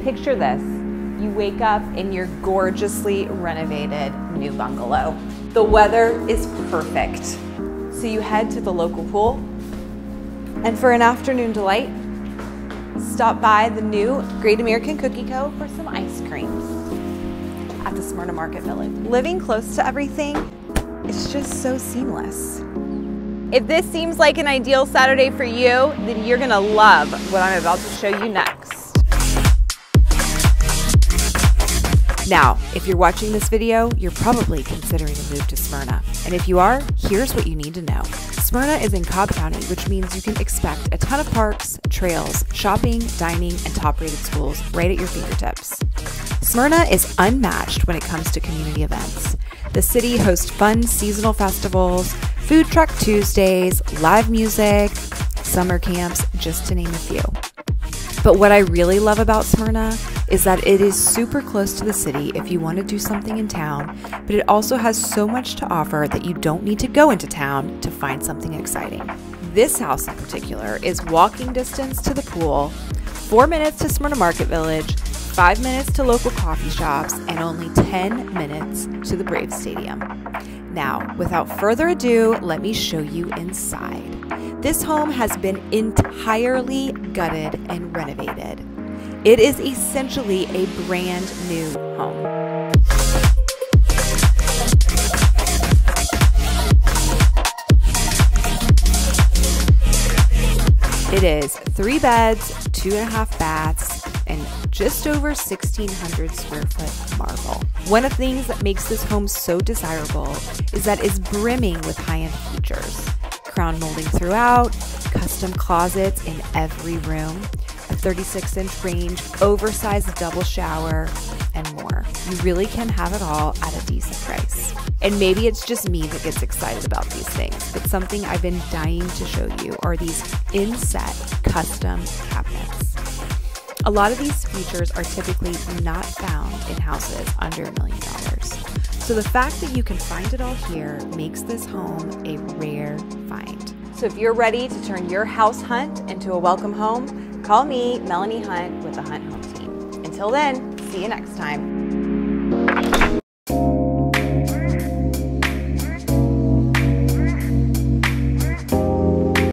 Picture this. You wake up in your gorgeously renovated new bungalow. The weather is perfect. So you head to the local pool, and for an afternoon delight, stop by the new Great American Cookie Co. for some ice creams at the Smyrna Market Village. Living close to everything is just so seamless. If this seems like an ideal Saturday for you, then you're gonna love what I'm about to show you next. Now, if you're watching this video, you're probably considering a move to Smyrna. And if you are, here's what you need to know. Smyrna is in Cobb County, which means you can expect a ton of parks, trails, shopping, dining, and top-rated schools right at your fingertips. Smyrna is unmatched when it comes to community events. The city hosts fun seasonal festivals, food truck Tuesdays, live music, summer camps, just to name a few. But what I really love about Smyrna is that it is super close to the city if you want to do something in town, but it also has so much to offer that you don't need to go into town to find something exciting. This house in particular is walking distance to the pool, 4 minutes to Smyrna Market Village, 5 minutes to local coffee shops, and only 10 minutes to the Braves Stadium. Now, without further ado, let me show you inside. This home has been entirely gutted and renovated. It is essentially a brand new home. It is 3 beds, 2.5 baths, and just over 1,600 square foot marble. One of the things that makes this home so desirable is that it's brimming with high-end features. Crown molding throughout, custom closets in every room, a 36-inch range, oversized double shower, and more. You really can have it all at a decent price. And maybe it's just me that gets excited about these things, but something I've been dying to show you are these inset custom cabinets. A lot of these features are typically not found in houses under $1 million. So the fact that you can find it all here makes this home a rare find. So if you're ready to turn your house hunt into a welcome home, call me, Melanie Hunt, with the Hunt Home Team. Until then, see you next time.